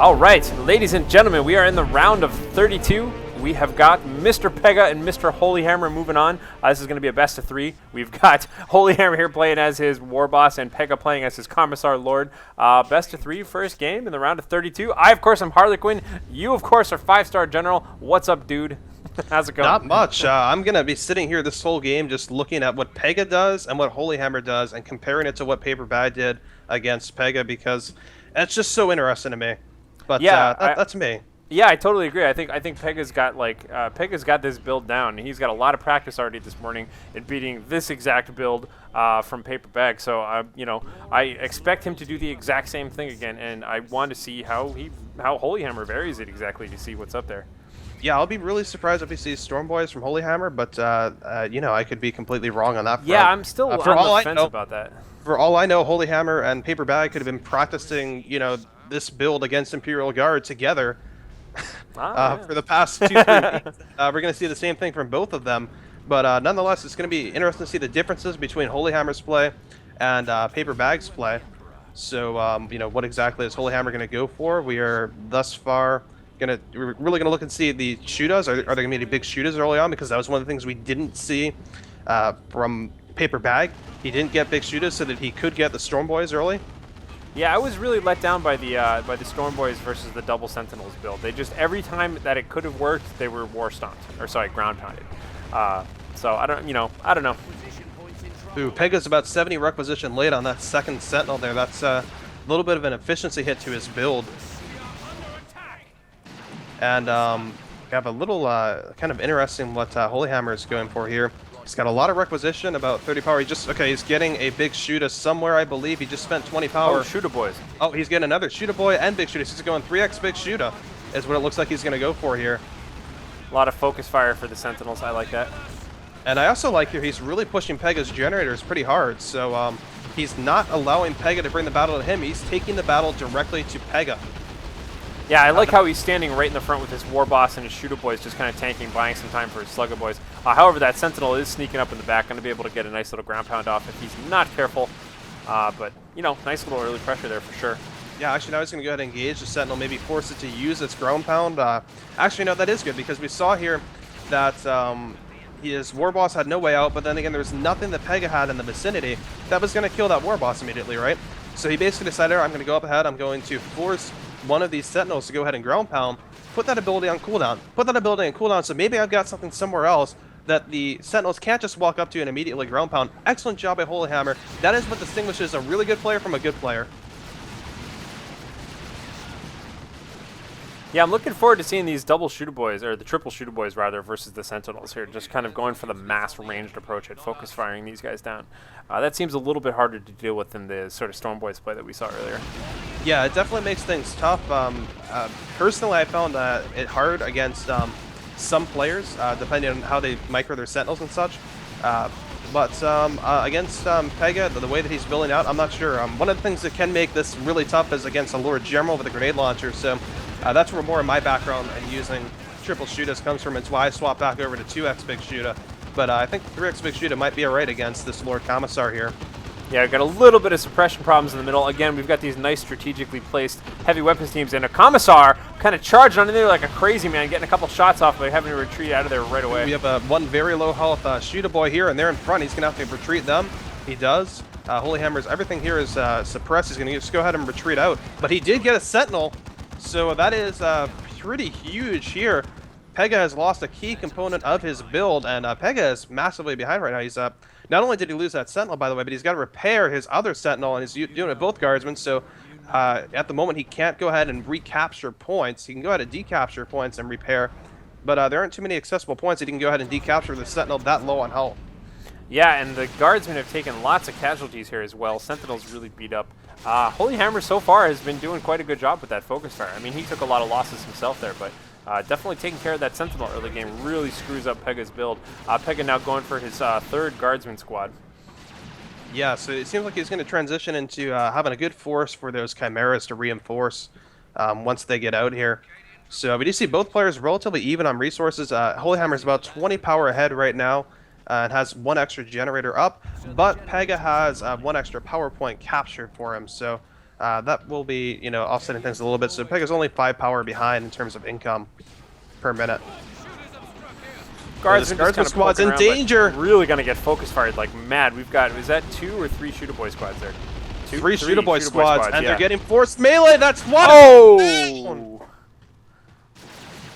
All right, ladies and gentlemen, we are in the round of 32. We have got Mr. Pega and Mr. HoLyHammer moving on. This is going to be a best of 3. We've got HoLyHammer here playing as his war boss and Pega playing as his commissar lord. Best of 3 first game in the round of 32. I, of course, am Harlequin. You, of course, are 5-star general. What's up, dude? How's it going? Not much. I'm going to be sitting here this whole game just looking at what Pega does and what HoLyHammer does and comparing it to what Paper Bag did against Pega because it's just so interesting to me. But yeah, that's me. Yeah, I totally agree. I think Pega's got Pega's got this build down. He's got a lot of practice already this morning in beating this exact build from Paper Bag. So I expect him to do the exact same thing again, and I want to see how HoLyHammer varies it exactly to see what's up there. Yeah, I'll be really surprised if he sees Storm Boys from HoLyHammer, but I could be completely wrong on that front. Yeah, I'm still on the fence about that. For all I know, HoLyHammer and Paper Bag could have been practicing, this build against Imperial Guard together for the past 2-3 weeks. We're going to see the same thing from both of them, but nonetheless, it's going to be interesting to see the differences between HoLyHammer's play and Paper Bag's play. So, what exactly is HoLyHammer going to go for? We are thus far we're really going to look and see the shooters. Are there going to be any big shooters early on? Because that was one of the things we didn't see from Paper Bag. He didn't get big shooters so that he could get the Storm Boys early. Yeah, I was really let down by the Storm Boys versus the Double Sentinels build. They just, every time that it could have worked, they were ground pounded. So I don't know. Ooh, Pega's about 70 requisition late on that second Sentinel there. That's a little bit of an efficiency hit to his build. And we have a little kind of interesting what HoLyHammer is going for here. He's got a lot of requisition, about 30 power. He's getting a big shooter somewhere, I believe. He just spent 20 power. Oh, shooter boys. Oh, he's getting another shooter boy and big shooter. He's going 3x big shooter is what it looks like he's going to go for here. A lot of focus fire for the Sentinels. I like that. And I also like here, he's really pushing Pega's generators pretty hard. So he's not allowing Pega to bring the battle to him. He's taking the battle directly to Pega. Yeah, I like how he's standing right in the front with his war boss and his shooter boys just kind of tanking, buying some time for his slugger boys. However, that Sentinel is sneaking up in the back, going to be able to get a nice little ground pound off if he's not careful. But, nice little early pressure there for sure. Yeah, actually, now he's going to go ahead and engage the Sentinel, maybe force it to use its ground pound. Actually, no, that is good because we saw here that his war boss had no way out, but then again, there was nothing that Pega had in the vicinity that was going to kill that war boss immediately, right? So he basically decided, I'm going to go up ahead, I'm going to force one of these Sentinels to go ahead and ground pound, put that ability on cooldown, so maybe I've got something somewhere else that the Sentinels can't just walk up to and immediately ground pound. Excellent job by HoLyHammer. That is what distinguishes a really good player from a good player. Yeah, I'm looking forward to seeing these double shooter boys, or the triple shooter boys rather, versus the Sentinels here. Just kind of going for the mass ranged approach at focus firing these guys down. That seems a little bit harder to deal with than the sort of Storm Boys play that we saw earlier. Yeah, it definitely makes things tough. Personally, I found it hard against some players, depending on how they micro their Sentinels and such. But against Pega, the way that he's building out, I'm not sure. One of the things that can make this really tough is against a Lord General with a grenade launcher. So that's where more of my background and using triple shooters comes from. It's why I swapped back over to 2x big shooter. But I think 3x big shooter might be alright against this Lord Commissar here. Yeah, we've got a little bit of suppression problems in the middle. Again, we've got these nice strategically placed heavy weapons teams, and a Commissar kind of charging on in there like a crazy man, getting a couple shots off, but having to retreat out of there right away. We have one very low health shooter boy here, and they're in front. He's going to have to retreat them. He does. HoLyHammer's everything here is suppressed. He's going to just go ahead and retreat out. But he did get a Sentinel, so that is pretty huge here. Pega has lost a key component of his build, and Pega is massively behind right now. He's not only did he lose that Sentinel, by the way, but he's got to repair his other Sentinel, and he's doing it both guardsmen. So at the moment, he can't go ahead and recapture points. He can go ahead and decapture points and repair, but there aren't too many accessible points that he can go ahead and decapture the Sentinel that low on health. Yeah, and the guardsmen have taken lots of casualties here as well. Sentinel's really beat up. HoLyHammer so far has been doing quite a good job with that focus fire. I mean, he took a lot of losses himself there, but definitely taking care of that Sentinel early game really screws up Pega's build. Pega now going for his third guardsman squad. Yeah, so it seems like he's going to transition into having a good force for those Chimeras to reinforce once they get out here. So we do see both players relatively even on resources. HoLyHammer's about 20 power ahead right now. And has one extra generator up, but Pega has one extra power point captured for him. So that will be, you know, offsetting things a little bit. So Pega's only 5 power behind in terms of income per minute. Guardsman just kind of squad's poking in around, danger. Really gonna get focus fired like mad. We've got, is that 2 or 3 Shooter Boy squads there? 3 Shooter Boy squads, and yeah. they're getting forced melee. That's one. Oh!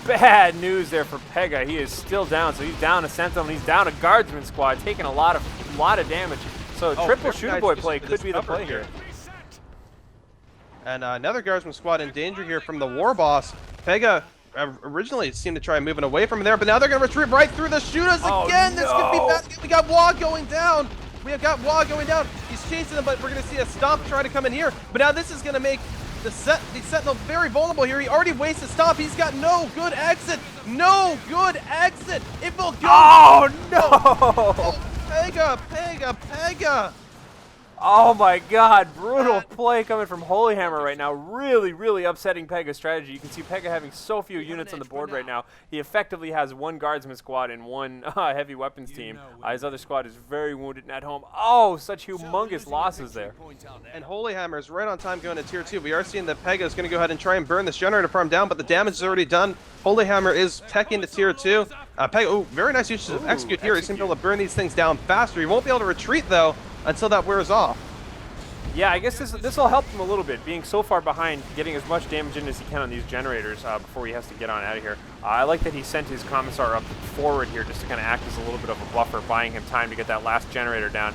Bad news there for Pega. He is still down, so he's down a Sentinel, and he's down a Guardsman squad, taking a lot of damage. So triple Shooter Boy play could be the play here. And another Guardsman squad in danger here from the War Boss. Pega originally seemed to try moving away from there, but now they're going to retreat right through the shooters again. This could be bad. We got Wah going down. We have got Wah going down. He's chasing them, but we're going to see a Stomp try to come in here. But now this is going to make the Sentinel very vulnerable here. He already wasted Stomp. He's got no good exit. No good exit. It will go. Oh, no. Oh, Pega. Oh my god, brutal play coming from HoLyHammer right now. Really upsetting Pega's strategy. You can see Pega having so few units on the board right now. He effectively has 1 Guardsman squad and 1 heavy weapons team. His other squad is very wounded and at home. Oh, such humongous losses there. And HoLyHammer is right on time going to tier 2. We are seeing that Pega is going to go ahead and try and burn this generator farm down, but the damage is already done. HoLyHammer is teching to tier 2. Pega, oh, very nice use of execute here. He's going to be able to burn these things down faster. He won't be able to retreat, though, until that wears off. Yeah, I guess this will help him a little bit, being so far behind, getting as much damage in as he can on these generators before he has to get on out of here. I like that he sent his Commissar up forward here just to kind of act as a little bit of a buffer, buying him time to get that last generator down.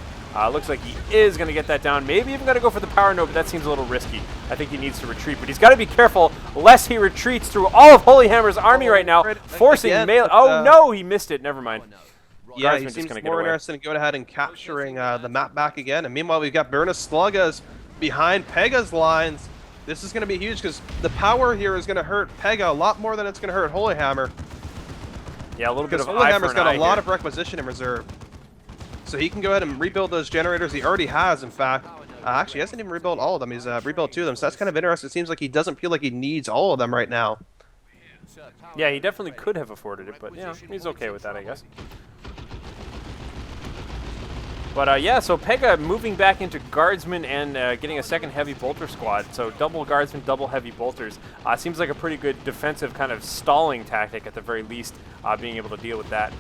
Looks like he is going to get that down. Maybe even going to go for the power node, but that seems a little risky. I think he needs to retreat, but he's got to be careful lest he retreats through all of HoLyHammer's army right now, forcing melee. Oh no, he missed it. Never mind. Yeah, he seems more interested in going ahead and capturing the map back again. And meanwhile, we've got Burnus Sluggas behind Pega's lines. This is going to be huge because the power here is going to hurt Pega a lot more than it's going to hurt HoLyHammer. Yeah, a little bit of HoLyHammer's got a lot of requisition in reserve. So he can go ahead and rebuild those generators. He already has, in fact. Actually, he hasn't even rebuilt all of them. He's rebuilt 2 of them. So that's kind of interesting. It seems like he doesn't feel like he needs all of them right now. Yeah, he definitely could have afforded it, but yeah, he's okay with that, I guess. But yeah, so Pega moving back into Guardsman and getting a second heavy bolter squad. So double Guardsman, double heavy bolters. Seems like a pretty good defensive kind of stalling tactic at the very least, being able to deal with that.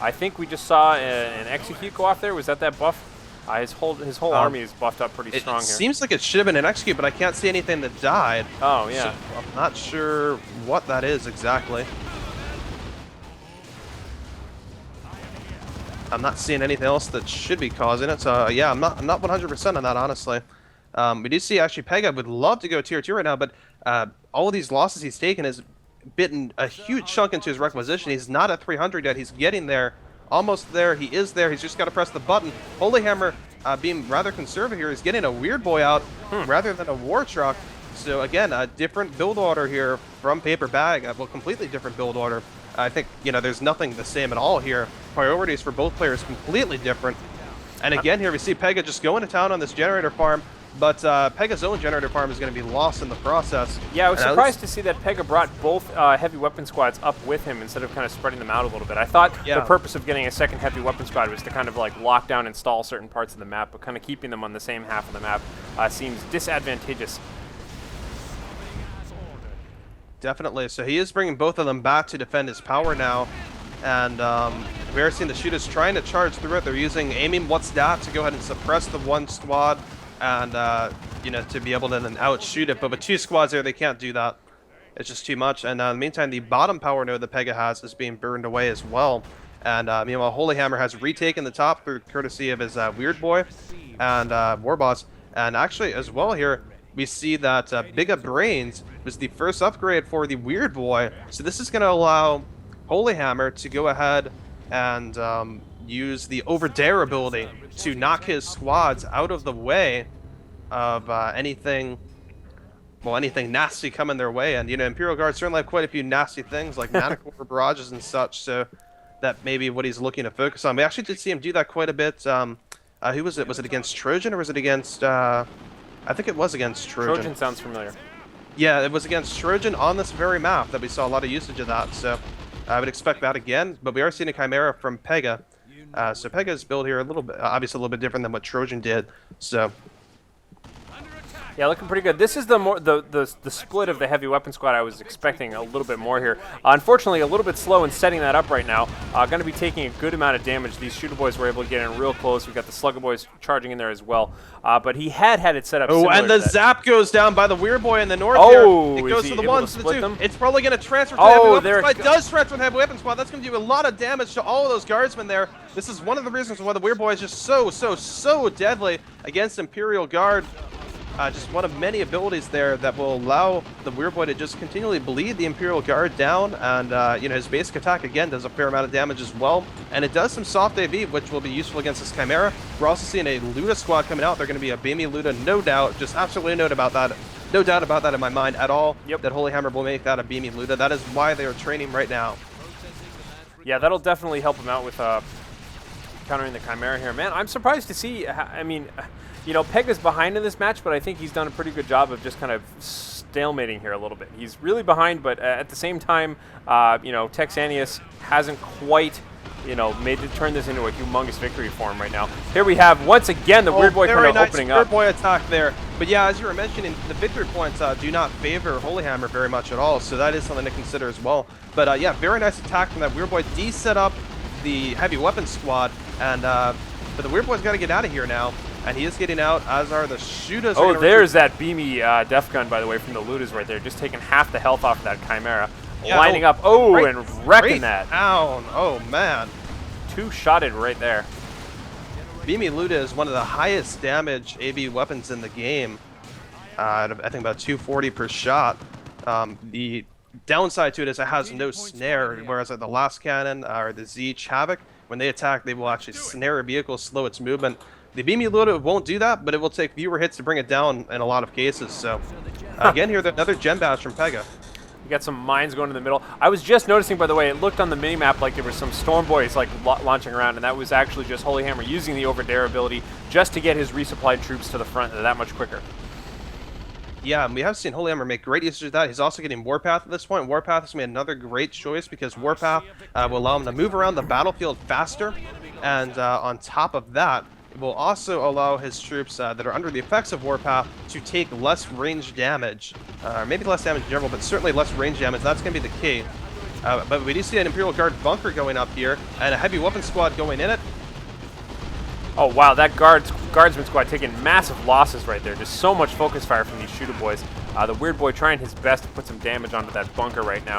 I think we just saw an execute go off there. Was that buff? His whole army is buffed up pretty strong here. It seems like it should have been an execute, but I can't see anything that died. Oh, yeah. So I'm not sure what that is exactly. I'm not seeing anything else that should be causing it. So yeah, I'm not 100% on that, honestly. We do see actually Pega would love to go tier 2 right now, but all of these losses he's taken has bitten a huge chunk into his requisition. He's not at 300 yet. He's getting there, almost there. He is there. He's just got to press the button. HoLyHammer, being rather conservative here, is getting a Weird Boy out rather than a War Truck. So again, a different build order here from Paper Bag. Well, completely different build order. I think, you know, there's nothing the same at all here. Priorities for both players completely different. And again, here we see Pega just going to town on this generator farm, but Pega's own generator farm is going to be lost in the process. Yeah, I was surprised to see that Pega brought both heavy weapon squads up with him instead of kind of spreading them out a little bit. I thought the purpose of getting a second heavy weapon squad was to kind of like lock down and stall certain parts of the map, but kind of keeping them on the same half of the map seems disadvantageous. Definitely. So he is bringing both of them back to defend his power now. And we are seeing the shooters trying to charge through it. They're using aiming what's that to go ahead and suppress the one squad and, you know, to be able to then outshoot it. But with 2 squads there, they can't do that. It's just too much. And in the meantime, the bottom power node that Pega has is being burned away as well. And meanwhile, HoLyHammer has retaken the top through courtesy of his Weird Boy and War Boss. And actually, as well here, we see that Bigga Brains was the first upgrade for the Weird Boy. So this is going to allow HoLyHammer to go ahead and use the Overdare ability to knock his squads out of the way of anything nasty coming their way. And, you know, Imperial Guards certainly have quite a few nasty things like Manicore barrages and such, so that may be what he's looking to focus on. We actually did see him do that quite a bit. Who was it? Was it against Trojan or was it against... I think it was against Trojan. Trojan sounds familiar. Yeah, it was against Trojan on this very map that we saw a lot of usage of that, so I would expect that again. But we are seeing a Chimera from Pega. So Pega's build here a little bit, obviously a little bit different than what Trojan did. So Yeah, looking pretty good. This is the split of the heavy weapon squad I was expecting a little bit more here. Unfortunately, a little bit slow in setting that up right now. Going to be taking a good amount of damage. These shooter boys were able to get in real close. We've got the slugger boys charging in there as well. But he had it set up. Oh, and the zap goes down by the weird boy in the north oh, here. It goes to the ones, to the two. Them? It's probably going to transfer to the heavy weapon there squad. It does transfer to the heavy weapon squad. That's going to do a lot of damage to all of those guardsmen there. This is one of the reasons why the weird boy is just so deadly against Imperial Guard. Just one of many abilities there that will allow the weird boy to just continually bleed the Imperial Guard down, and you know, his basic attack again does a fair amount of damage as well, and it does some soft AV, which will be useful against this Chimera. We're also seeing a Luda squad coming out. They're going to be a Beamy Luda, no doubt, just absolutely no doubt about that in my mind at all. Yep. That HoLyHammer will make that a Beamy Luda. That is why they are training right now. Yeah, that'll definitely help him out with countering the Chimera here. Man, I'm surprised to see. I mean, you know, Pega's behind in this match, but I think he's done a pretty good job of just kind of stalemating here a little bit. He's really behind, but at the same time, you know, Texanius hasn't quite, you know, turn this into a humongous victory for him right now. Here we have, once again, the weird boy kind of opening up. Weird boy attack there. But yeah, as you were mentioning, the victory points do not favor HoLyHammer very much at all, so that is something to consider as well. But yeah, very nice attack from that weird boy. D-set up the heavy weapons squad, and but the weird boy's got to get out of here now. And he is getting out, as are the shooters. Oh, there's that beamy def gun, by the way, from the Ludas right there. Just taking half the health off of that Chimera. Yeah, lining up. Oh, and wrecking that. Down. Oh, man. Two-shotted right there. Beamy Luda is one of the highest damage AV weapons in the game. I think about 240 per shot. The downside to it is it has no snare, whereas the last cannon or the ZH Havoc, when they attack, they will actually snare a vehicle, slow its movement. The Beamy Luda won't do that, but it will take fewer hits to bring it down in a lot of cases. So, again, here, another gem bash from Pega. You got some mines going in the middle. I was just noticing, by the way, it looked on the minimap like there were some Storm Boys like launching around, and that was actually just HoLyHammer using the over-dare ability just to get his resupplied troops to the front that much quicker. Yeah, and we have seen HoLyHammer make great use of that. He's also getting Warpath at this point. Warpath has made another great choice because Warpath will allow him to move around the battlefield faster, and on top of that, it will also allow his troops that are under the effects of Warpath to take less range damage. Maybe less damage in general, but certainly less range damage. That's going to be the key. But we do see an Imperial Guard bunker going up here, and a heavy weapon squad going in it. Oh, wow, that guardsman squad taking massive losses right there. Just so much focus fire from these shooter boys. The weird boy trying his best to put some damage onto that bunker right now.